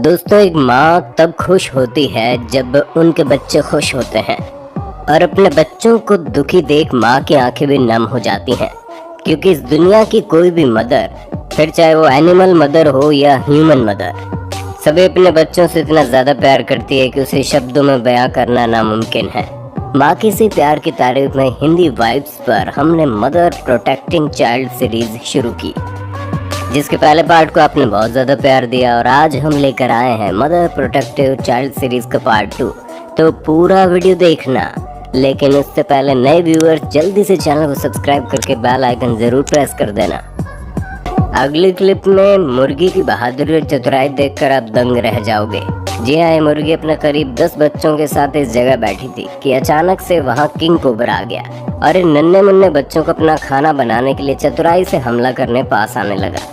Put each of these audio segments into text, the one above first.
दोस्तों, एक माँ तब खुश होती है जब उनके बच्चे खुश होते हैं और अपने बच्चों को दुखी देख माँ की आंखें भी नम हो जाती हैं। क्योंकि इस दुनिया की कोई भी मदर, फिर चाहे वो एनिमल मदर हो या ह्यूमन मदर, सभी अपने बच्चों से इतना ज़्यादा प्यार करती है कि उसे शब्दों में बयां करना नामुमकिन है। माँ के इसी प्यार की तारीफ में हिंदी वाइब्स पर हमने मदर प्रोटेक्टिंग चाइल्ड सीरीज शुरू की, जिसके पहले पार्ट को आपने बहुत ज़्यादा प्यार दिया और आज हम लेकर आए हैं मदर प्रोटेक्टिव चाइल्ड सीरीज का पार्ट 2। तो पूरा वीडियो देखना, लेकिन उससे पहले नए व्यूअर्स जल्दी से चैनल को सब्सक्राइब करके बेल आइकन ज़रूर प्रेस कर देना। अगली क्लिप में मुर्गी की बहादुरी और चतुराई देखकर आप दंग रह जाओगे। जी हाँ, ये मुर्गी अपने करीब 10 बच्चों के साथ इस जगह बैठी थी कि अचानक से वहाँ किंग कोबरा आ गया और इन नन्हे मुन्ने बच्चों को अपना खाना बनाने के लिए चतुराई से हमला करने पास आने लगा।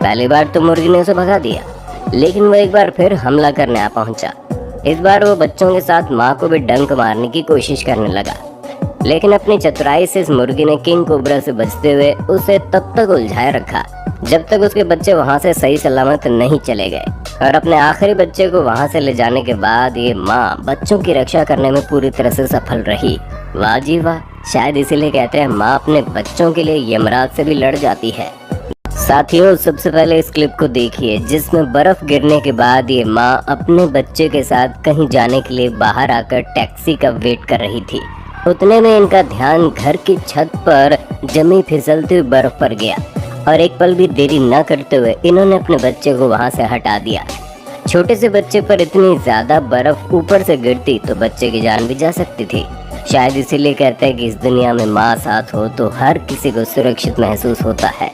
पहली बार तो मुर्गी ने उसे भगा दिया, लेकिन वो एक बार फिर हमला करने आ पहुंचा। इस बार वो बच्चों के साथ माँ को भी डंक मारने की कोशिश करने लगा, लेकिन अपनी चतुराई से इस मुर्गी ने किंग कोबरा से बचते हुए उसे तब तक उलझाए रखा जब तक उसके बच्चे वहां से सही सलामत नहीं चले गए। और अपने आखिरी बच्चे को वहां से ले जाने के बाद ये माँ बच्चों की रक्षा करने में पूरी तरह से सफल रही। वाह जी वाह, शायद इसीलिए कहते हैं माँ अपने बच्चों के लिए यमराज से भी लड़ जाती है। साथियों, सबसे पहले इस क्लिप को देखिए जिसमें बर्फ गिरने के बाद ये माँ अपने बच्चे के साथ कहीं जाने के लिए बाहर आकर टैक्सी का वेट कर रही थी। उतने में इनका ध्यान घर की छत पर जमी फिसलती हुई बर्फ पर गया और एक पल भी देरी न करते हुए इन्होंने अपने बच्चे को वहां से हटा दिया। छोटे से बच्चे पर इतनी ज्यादा बर्फ ऊपर से गिरती तो बच्चे की जान भी जा सकती थी। शायद इसीलिए कहते हैं कि इस दुनिया में माँ साथ हो तो हर किसी को सुरक्षित महसूस होता है।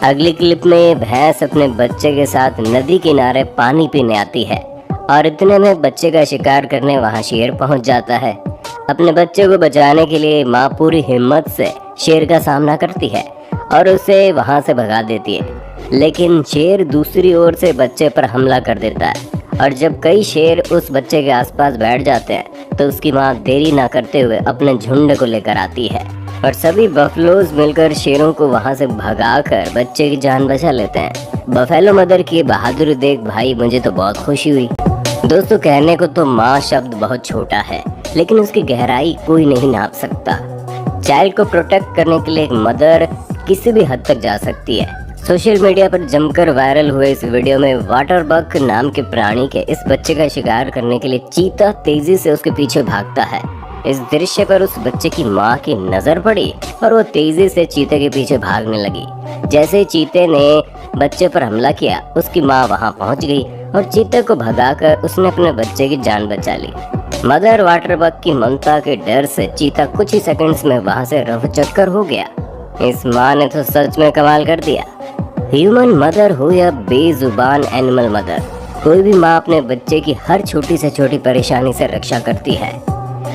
अगली क्लिप में भैंस अपने बच्चे के साथ नदी किनारे पानी पीने आती है और इतने में बच्चे का शिकार करने वहां शेर पहुंच जाता है। अपने बच्चे को बचाने के लिए माँ पूरी हिम्मत से शेर का सामना करती है और उसे वहां से भगा देती है, लेकिन शेर दूसरी ओर से बच्चे पर हमला कर देता है और जब कई शेर उस बच्चे के आसपास बैठ जाते हैं तो उसकी माँ देरी ना करते हुए अपने झुंड को लेकर आती है और सभी बफलोज मिलकर शेरों को वहां से भगाकर बच्चे की जान बचा लेते हैं। बफेलो मदर की बहादुरी देख भाई मुझे तो बहुत खुशी हुई। दोस्तों, कहने को तो माँ शब्द बहुत छोटा है, लेकिन उसकी गहराई कोई नहीं नाप सकता। चाइल्ड को प्रोटेक्ट करने के लिए एक मदर किसी भी हद तक जा सकती है। सोशल मीडिया पर जमकर वायरल हुए इस वीडियो में वाटर बग नाम के प्राणी के इस बच्चे का शिकार करने के लिए चीता तेजी से उसके पीछे भागता है। इस दृश्य पर उस बच्चे की माँ की नजर पड़ी और वो तेजी से चीते के पीछे भागने लगी। जैसे चीते ने बच्चे पर हमला किया, उसकी माँ वहाँ पहुँच गई और चीते को भगाकर उसने अपने बच्चे की जान बचा ली। मदर वाटर बग की ममता के डर से चीता कुछ ही सेकंड्स में वहाँ से रफूचक्कर हो गया। इस माँ ने तो सच में कमाल कर दिया। ह्यूमन मदर हो या बेजुबान एनिमल मदर, कोई भी माँ अपने बच्चे की हर छोटी से छोटी परेशानी से रक्षा करती है।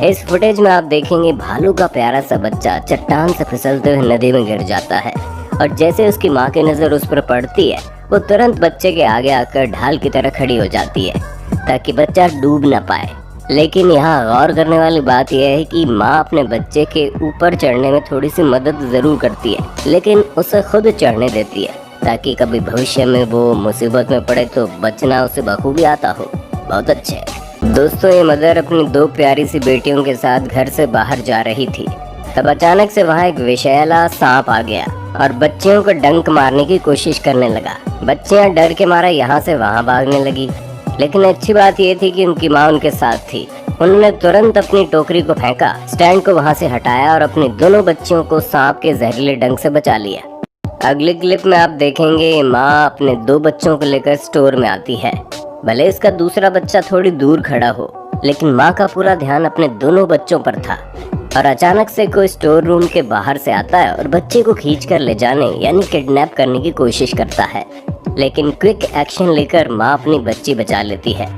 इस फुटेज में आप देखेंगे भालू का प्यारा सा बच्चा चट्टान से फिसलते हुए नदी में गिर जाता है और जैसे उसकी माँ की नज़र उस पर पड़ती है वो तुरंत बच्चे के आगे आकर ढाल की तरह खड़ी हो जाती है ताकि बच्चा डूब ना पाए। लेकिन यहाँ गौर करने वाली बात यह है कि माँ अपने बच्चे के ऊपर चढ़ने में थोड़ी सी मदद ज़रूर करती है, लेकिन उसे खुद चढ़ने देती है ताकि कभी भविष्य में वो मुसीबत में पड़े तो बचना उसे बखूबी आता हो। बहुत अच्छे। दोस्तों, ये मदर अपनी 2 प्यारी सी बेटियों के साथ घर से बाहर जा रही थी, तब अचानक से वहाँ एक विषैला सांप आ गया और बच्चियों को डंक मारने की कोशिश करने लगा। बच्चियाँ डर के मारा यहाँ से वहाँ भागने लगी, लेकिन अच्छी बात यह थी कि उनकी माँ उनके साथ थी। उन्होंने तुरंत अपनी टोकरी को फेंका, स्टैंड को वहाँ से हटाया और अपनी दोनों बच्चियों को सांप के जहरीले डंक से बचा लिया। अगली क्लिप में आप देखेंगे माँ अपने 2 बच्चों को लेकर स्टोर में आती है। भले इसका दूसरा बच्चा थोड़ी दूर खड़ा हो, लेकिन माँ का पूरा ध्यान अपने दोनों बच्चों पर था और अचानक से कोई स्टोर रूम के बाहर से आता है और बच्चे को खींच कर ले जाने यानी किडनैप करने की कोशिश करता है, लेकिन क्विक एक्शन लेकर माँ अपनी बच्ची बचा लेती है।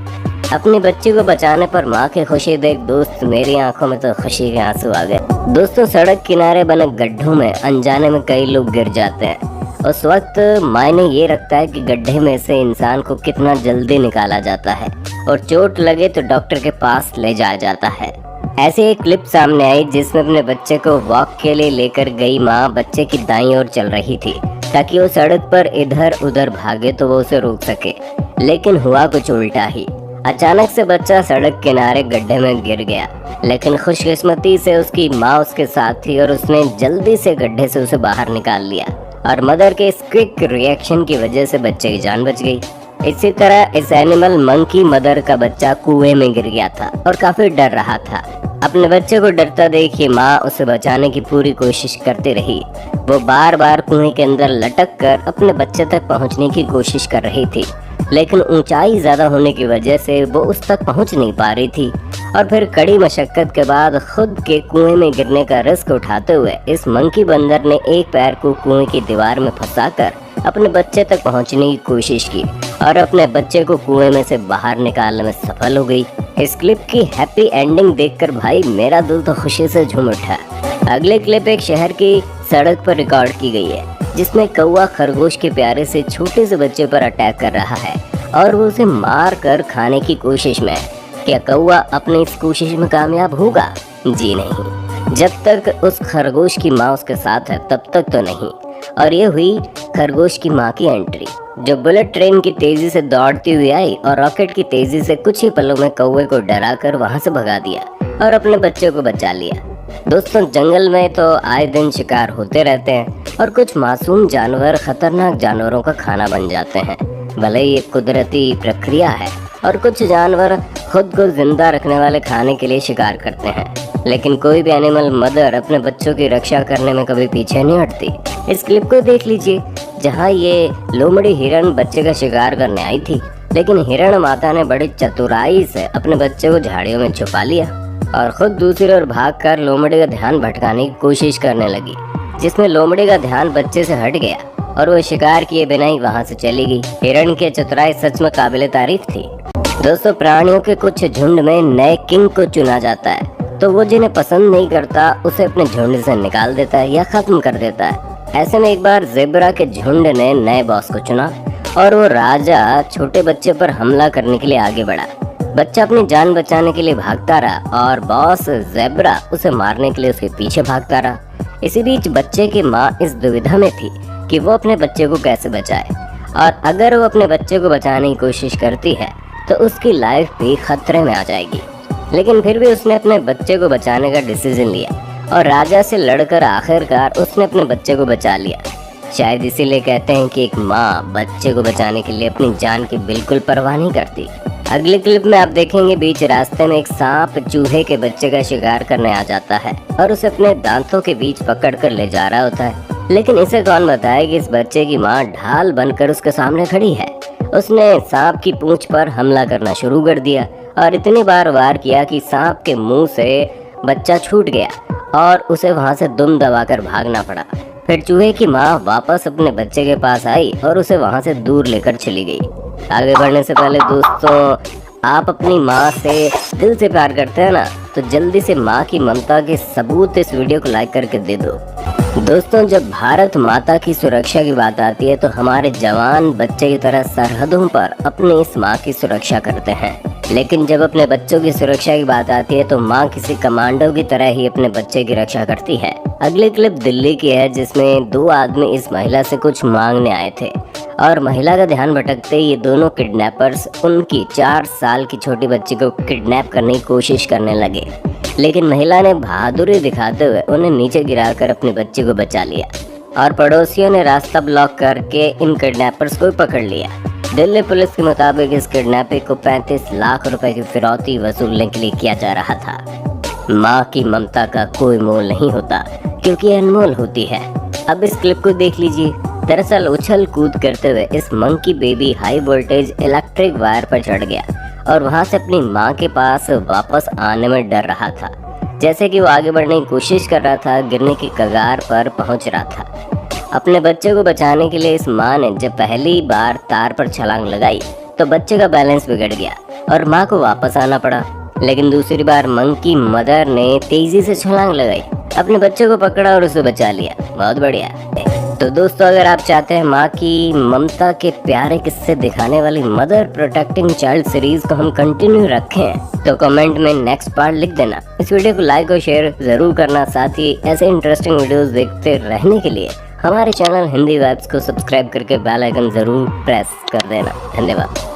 अपनी बच्ची को बचाने पर माँ की खुशी देख दोस्त मेरी आंखों में तो खुशी के आंसू आ गए। दोस्तों, सड़क किनारे बने गड्ढों में अनजाने में कई लोग गिर जाते हैं। उस वक्त मायने ये रखता है कि गड्ढे में से इंसान को कितना जल्दी निकाला जाता है और चोट लगे तो डॉक्टर के पास ले जाया जाता है। ऐसे एक क्लिप सामने आई जिसमें अपने बच्चे को वॉक के लिए लेकर गई माँ बच्चे की दाईं ओर चल रही थी ताकि वो सड़क पर इधर उधर भागे तो वो उसे रोक सके। लेकिन हुआ कुछ उल्टा ही। अचानक से बच्चा सड़क किनारे गड्ढे में गिर गया, लेकिन खुशकिस्मती से उसकी माँ उसके साथ थी और उसने जल्दी से गड्ढे से उसे बाहर निकाल लिया और मदर के इस क्विक रिएक्शन की वजह से बच्चे की जान बच गई। इसी तरह इस एनिमल मंकी मदर का बच्चा कुएं में गिर गया था और काफी डर रहा था। अपने बच्चे को डरता देख ये माँ उसे बचाने की पूरी कोशिश करती रही। वो बार बार कुएं के अंदर लटक कर अपने बच्चे तक पहुंचने की कोशिश कर रही थी, लेकिन ऊंचाई ज्यादा होने की वजह से वो उस तक पहुंच नहीं पा रही थी। और फिर कड़ी मशक्कत के बाद खुद के कुएं में गिरने का रिस्क उठाते हुए इस मंकी बंदर ने एक पैर को कुएं की दीवार में फंसाकर अपने बच्चे तक पहुंचने की कोशिश की और अपने बच्चे को कुएं में से बाहर निकालने में सफल हो गई। इस क्लिप की हैप्पी एंडिंग देखकर भाई मेरा दिल तो खुशी से झूम उठा। अगले क्लिप एक शहर की सड़क पर रिकॉर्ड की गई है जिसमें कौवा खरगोश के प्यारे से छोटे से बच्चे पर अटैक कर रहा है और वो उसे मार कर खाने की कोशिश में है। क्या कौवा अपनी इस कोशिश में कामयाब होगा? जी नहीं, जब तक उस खरगोश की माँ उसके साथ है तब तक तो नहीं। और ये हुई खरगोश की माँ की एंट्री, जो बुलेट ट्रेन की तेजी से दौड़ती हुई आई और रॉकेट की तेजी से कुछ ही पलों में कौवे को डराकर वहां से भगा दिया और अपने बच्चे को बचा लिया। दोस्तों, जंगल में तो आए दिन शिकार होते रहते हैं और कुछ मासूम जानवर खतरनाक जानवरों का खाना बन जाते हैं। भले ही ये कुदरती प्रक्रिया है और कुछ जानवर खुद को जिंदा रखने वाले खाने के लिए शिकार करते हैं, लेकिन कोई भी एनिमल मदर अपने बच्चों की रक्षा करने में कभी पीछे नहीं हटती। इस क्लिप को देख लीजिए जहां ये लोमड़ी हिरण बच्चे का शिकार करने आई थी, लेकिन हिरण माता ने बड़ी चतुराई से अपने बच्चे को झाड़ियों में छुपा लिया और खुद दूसरी ओर भागकर लोमड़ी का ध्यान भटकाने की कोशिश करने लगी, जिसमें लोमड़ी का ध्यान बच्चे से हट गया और वो शिकार किए बिना ही वहां से चली गई। हिरण की चतुराई सच में काबिले तारीफ थी। दोस्तों, प्राणियों के कुछ झुंड में नए किंग को चुना जाता है तो वो जिन्हें पसंद नहीं करता उसे अपने झुंड से निकाल देता है या खत्म कर देता है। ऐसे में एक बार ज़ेब्रा के झुंड ने नए बॉस को चुना और वो राजा छोटे बच्चे पर हमला करने के लिए आगे बढ़ा। बच्चा अपनी जान बचाने के लिए भागता रहा और बॉस ज़ेब्रा उसे मारने के लिए उसके पीछे भागता रहा। इसी बीच बच्चे की माँ इस दुविधा में थी कि वो अपने बच्चे को कैसे बचाए, और अगर वो अपने बच्चे को बचाने की कोशिश करती है तो उसकी लाइफ भी खतरे में आ जाएगी। लेकिन फिर भी उसने अपने बच्चे को बचाने का डिसीजन लिया और राजा से लड़कर आखिरकार उसने अपने बच्चे को बचा लिया। शायद इसीलिए कहते हैं कि एक माँ बच्चे को बचाने के लिए अपनी जान की बिल्कुल परवाह नहीं करती। अगले क्लिप में आप देखेंगे बीच रास्ते में एक सांप चूहे के बच्चे का शिकार करने आ जाता है और उसे अपने दांतों के बीच पकड़ कर ले जा रहा होता है। लेकिन इसे कौन बताए कि इस बच्चे की माँ ढाल बनकर उसके सामने खड़ी है। उसने सांप की पूंछ पर हमला करना शुरू कर दिया और इतनी बार वार किया कि सांप के मुंह से बच्चा छूट गया और उसे वहां से दुम दबाकर भागना पड़ा। फिर चूहे की माँ वापस अपने बच्चे के पास आई और उसे वहां से दूर लेकर चली गई। आगे बढ़ने से पहले दोस्तों, आप अपनी माँ से दिल से प्यार करते हैं ना, तो जल्दी से माँ की ममता के सबूत इस वीडियो को लाइक करके दे दो। दोस्तों, जब भारत माता की सुरक्षा की बात आती है तो हमारे जवान बच्चे की तरह सरहदों पर अपनी इस माँ की सुरक्षा करते हैं, लेकिन जब अपने बच्चों की सुरक्षा की बात आती है तो माँ किसी कमांडो की तरह ही अपने बच्चे की रक्षा करती है। अगली क्लिप दिल्ली की है जिसमें दो आदमी इस महिला से कुछ मांगने आए थे और महिला का ध्यान भटकते ही ये दोनों किडनैपर्स उनकी 4 साल की छोटी बच्ची को किडनैप करने की कोशिश करने लगे, लेकिन महिला ने बहादुरी दिखाते हुए उन्हें नीचे गिराकर अपने बच्चे को बचा लिया और पड़ोसियों ने रास्ता ब्लॉक करके इन किडनैपर्स को पकड़ लिया। दिल्ली पुलिस के मुताबिक इस किडनैपिंग को 35 लाख रुपए की फिरौती वसूलने के लिए किया जा रहा था। माँ की ममता का कोई मोल नहीं होता क्योंकि अनमोल होती है। अब इस क्लिप को देख लीजिए। दरअसल उछल कूद करते हुए इस monkey baby hi voltage electric wire पर चढ़ गया और वहां से अपनी माँ के पास वापस आने में डर रहा था। जैसे कि वो आगे बढ़ने की कोशिश कर रहा था, गिरने की कगार पर पहुंच रहा था। अपने बच्चे को बचाने के लिए इस माँ ने जब पहली बार तार पर छलांग लगाई तो बच्चे का बैलेंस बिगड़ गया और माँ को वापस आना पड़ा। लेकिन दूसरी बार मंकी मदर ने तेजी से छलांग लगाई, अपने बच्चे को पकड़ा और उसे बचा लिया। बहुत बढ़िया। तो दोस्तों, अगर आप चाहते हैं माँ की ममता के प्यारे किस्से दिखाने वाली मदर प्रोटेक्टिंग चाइल्ड सीरीज को हम कंटिन्यू रखें तो कमेंट में नेक्स्ट पार्ट लिख देना। इस वीडियो को लाइक और शेयर जरूर करना। साथ ही ऐसे इंटरेस्टिंग वीडियोस देखते रहने के लिए हमारे चैनल हिंदी वाइब्स को सब्सक्राइब करके बेल आइकन जरूर प्रेस कर देना। धन्यवाद।